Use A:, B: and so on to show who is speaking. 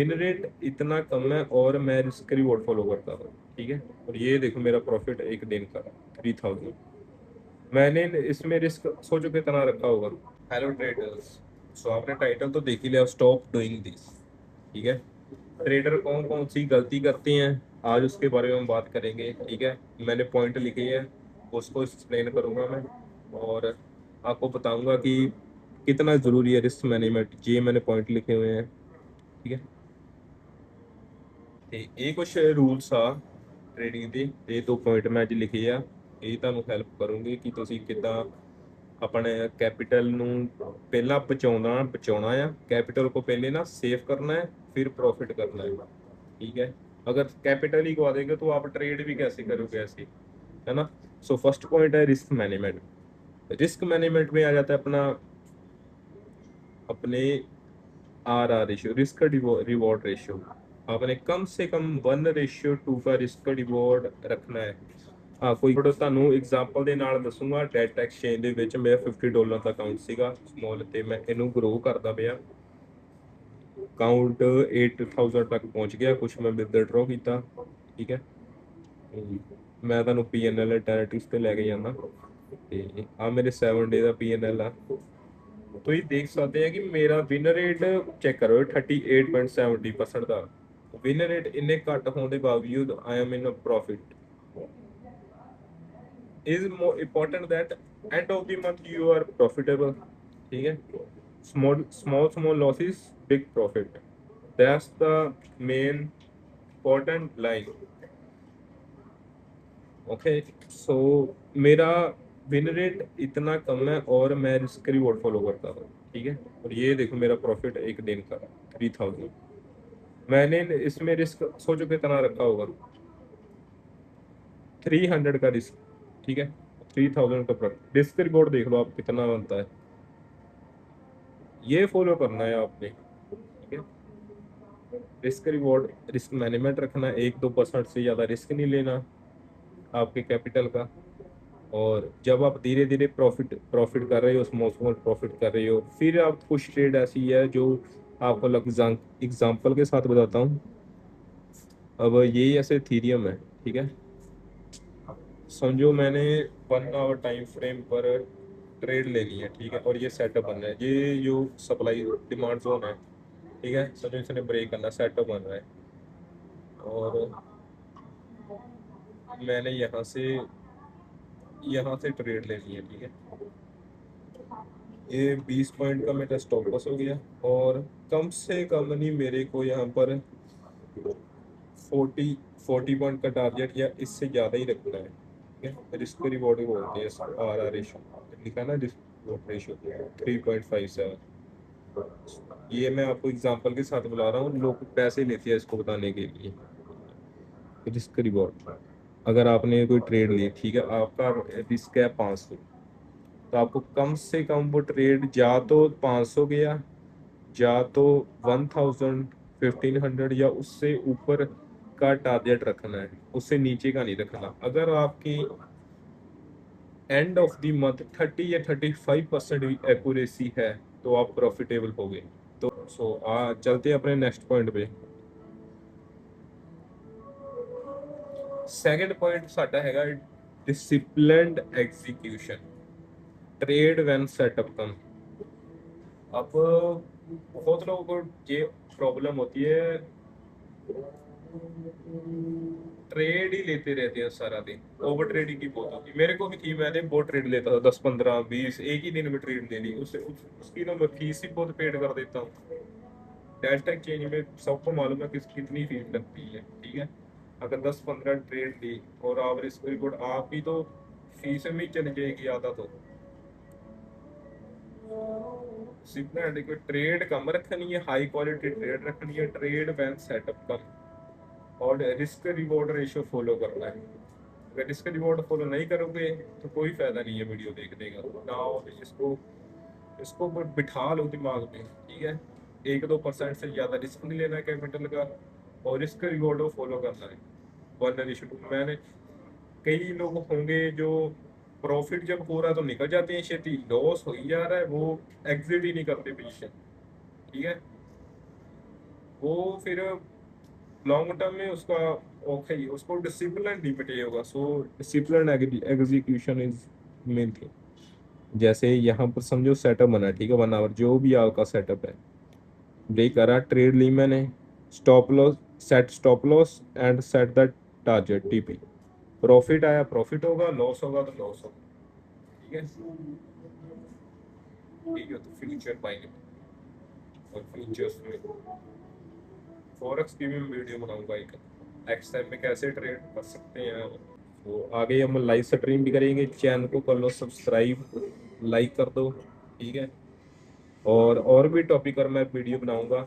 A: Win rate इतना कम है और मैं रिस्क रिवॉर्ड फॉलो करता हूँ। ठीक है, और ये देखो मेरा प्रॉफिट एक दिन का 3000। मैंने इसमें रिस्क सोचो कितना रखा होगा। हेलो ट्रेडर्स, सो आपने टाइटल तो देख ही लिया, स्टॉप डूइंग दिस। ठीक है, ट्रेडर कौन कौन सी गलती करते हैं आज उसके बारे में हम बात करेंगे। ठीक है, मैंने पॉइंट लिखे हैं, उसको एक्सप्लेन करूंगा मैं, और आपको बताऊंगा कि कितना ज़रूरी है रिस्क मैनेजमेंट। ये मैंने पॉइंट लिखे हुए हैं। ठीक है, ਤੇ ਇਹ ਕੁਝ ਰੂਲਸ ਆ ਟ੍ਰੇਡਿੰਗ ਦੇ, ਇਹ ਦੋ ਪੁਆਇੰਟ ਮੈਂ ਅੱਜ ਲਿਖੇ ਆ। ਇਹ ਤੁਹਾਨੂੰ ਹੈਲਪ ਕਰੂੰਗੇ ਕਿ ਤੁਸੀਂ ਕਿੱਦਾਂ ਆਪਣੇ ਕੈਪੀਟਲ ਨੂੰ ਪਹਿਲਾਂ ਬਚਾਉਣਾ ਆ। कैपिटल को पहले ना सेव करना है, फिर प्रॉफिट करना है। ठीक है, अगर कैपिटल ही गवा देंगे तो आप ट्रेड भी कैसे करोगे ऐसे, है ना। सो फर्स्ट पॉइंट है रिस्क मैनेजमेंट। रिस्क मैनेजमेंट में आ जाता है अपना अपने R ratio, risk reward ratio. आपने कम से कम 1:2 का रिस्क रिवॉर्ड रखना है। हाँ, कोई ਤੁਹਾਨੂੰ ਐਗਜ਼ਾਮਪਲ ਦੇ ਨਾਲ ਦੱਸੂਗਾ। ਡੈਟ ਐਕਸਚੇਂਜ ਦੇ ਵਿੱਚ ਮੇਰਾ $50 ਦਾ ਅਕਾਊਂਟ ਸੀਗਾ ਸਮੋਲ, ਤੇ ਮੈਂ ਇਹਨੂੰ ਗਰੋ ਕਰਦਾ ਪਿਆ। ਅਕਾਊਂਟ 8000 ਤੱਕ ਪਹੁੰਚ ਗਿਆ, ਕੁਝ ਮੈਂ ਵਿਦਡਰਾਅ ਕੀਤਾ। ਠੀਕ ਹੈ, ਮੈਂ ਤੁਹਾਨੂੰ ਪੀਐਨਐਲ ਅਲਟਰਨੇਟਿਵਸ ਤੇ ਲੈ ਕੇ ਜਾਂਦਾ, ਤੇ ਆ ਮੇਰੇ 7 ਡੇ ਦਾ ਪੀਐਨਐਲ ਆ। ਤੁਸੀਂ ਦੇਖ ਸਕਦੇ ਆ ਕਿ ਮੇਰਾ ਵਿਨ ਰੇਟ ਚੈੱਕ ਕਰੋ 38.70% ਦਾ। ਵਿਨ ਰੇਟ ਇੰਨੇ ਘੱਟ ਹੋਣ ਦੇ ਬਾਵਜੂਦ I am in profit. is more important that end of the month you are profitable। ठीक है, small losses, big profit, that's the main important line। Okay, so मेरा win rate इतना कम है और मैं रिस्क रिवॉर्ड फॉलो करता हूँ। ठीक है, और ये देखो मेरा प्रॉफिट एक दिन का 3000। मैंने इसमें रिस्क सोचो कितना रखा होगा। 300 का रिस्क। ठीक है, 3000 का प्रॉफिट। रिस्क रिवॉर्ड देख लो आप कितना बनता है, ये फॉलो करना है आपने। ठीक है, रिस्क रिवॉर्ड, रिस्क मैनेजमेंट रखना, 1-2% से ज़्यादा रिस्क नहीं लेना आपके कैपिटल का। और जब आप धीरे धीरे प्रॉफिट प्रॉफिट कर रहे हो, स्मॉल स्मॉल प्रॉफिट कर रहे हो, फिर आप कुछ ट्रेड ऐसी है जो आपको एग्जाम्पल के साथ बताता हूँ। अब यही ऐसे थीरियम है। ठीक है, समझो मैंने 1 आवर टाइम फ्रेम पर ट्रेड लेनी है। ठीक है, और ये सेटअप बनना है, ये जो सप्लाई डिमांड जोन है। ठीक है, समझो इसने ब्रेक करना, सेटअप बन रहा है, और मैंने यहाँ से ट्रेड लेनी है। ठीक है, ये 20 पॉइंट का मेरा स्टॉप लॉस हो गया, और कम से कम नहीं मेरे को यहाँ पर 40 पॉइंट का टारगेट या इससे ज़्यादा ही रखना है। ठीक है, रिस्क रिवॉर्ड बोलते हैं, आर रेशो लिखा ना, रिस्क रिवॉर्ड रेशो 3.57। ये मैं आपको एग्जांपल के साथ बुला रहा हूँ, लोग पैसे लेते हैं इसको बताने के लिए। रिस्क रिवॉर्ड, अगर आपने कोई ट्रेड ली, ठीक है, आपका रिस्क है 500, तो आपको कम से कम वो ट्रेड या तो 500 गया, या तो 1000, 1500 या उससे ऊपर का टारगेट रखना है, उससे नीचे का नहीं रखना। अगर आपकी एंड ऑफ द मंथ 30 या 35% भी एक्यूरेसी है तो आप प्रॉफिटेबल हो गए। तो चलते हैं अपने नेक्स्ट पॉइंट पे। सेकंड पॉइंट साडा हैगा disciplined execution, trade when setup come. अब बहुत लोगों को ये प्रॉब्लम होती है, ट्रेड ही लेते रहते हैं सारा दिन। ओवर ट्रेडिंग की बहुत होती है, मेरे को भी थी, मैंने बहुत ट्रेड लेता था, 10-15-20 एक ही दिन में ट्रेड ले ली। उसकी तो मैं फीस ही बहुत पेड कर देता हूँ। डैश टैग चेंज में सबको मालूम है कितनी फीस लगती है। ठीक है, अगर 10-15 ट्रेड ली और आप रिस्क रिवॉर्ड आपकी तो फीस में ही चली जाएगी आधा। तो सिर्फ एडिक्वेट ट्रेड कम रखनी है, हाई क्वालिटी ट्रेड रखनी है, ट्रेड वैन सेटअप कम, और रिस्क रिवॉर्ड रेशियो फॉलो करना है। अगर रिस्क रिवॉर्ड फॉलो नहीं करोगे तो कोई फायदा नहीं है वीडियो देखने का ना। इसको इसको बिठा लो दिमाग में। ठीक है, 1-2% से ज़्यादा रिस्क नहीं लेना है कैपिटल का, और रिस्क रिवॉर्ड को फॉलो करना है। 1:2। मैंने कई लोग होंगे जो प्रॉफिट जब हो रहा है तो निकल जाते हैं छेती, लॉस हो ही जा रहा है वो एग्जिट ही नहीं करते पोजीशन। ठीक है, वो फिर लॉन्ग टर्म में उसका ओके ही उसको डिसिप्लिन नहीं चाहिए होगा। So discipline execution is main thing. जैसे यहाँ पर समझो सेटअप बना है, ठीक है, 1 आवर जो भी आपका सेटअप है, ब्रेक करा, ट्रेड ली मैंने, stop loss and set the target TP. Profit आया प्रॉफिट होगा, लॉस होगा तो लॉस होगा। ठीक है, ठीक है। तो फ्यूचर बाइंग और फ्यूचर्स में फॉरेक्स की भी मैं वीडियो बनाऊंगा एक, नेक्स्ट टाइम में कैसे ट्रेड कर सकते हैं। तो आगे हम लाइव स्ट्रीम भी करेंगे। चैनल को कर लो सब्सक्राइब, लाइक कर दो, ठीक है। और भी टॉपिक पर मैं वीडियो बनाऊंगा।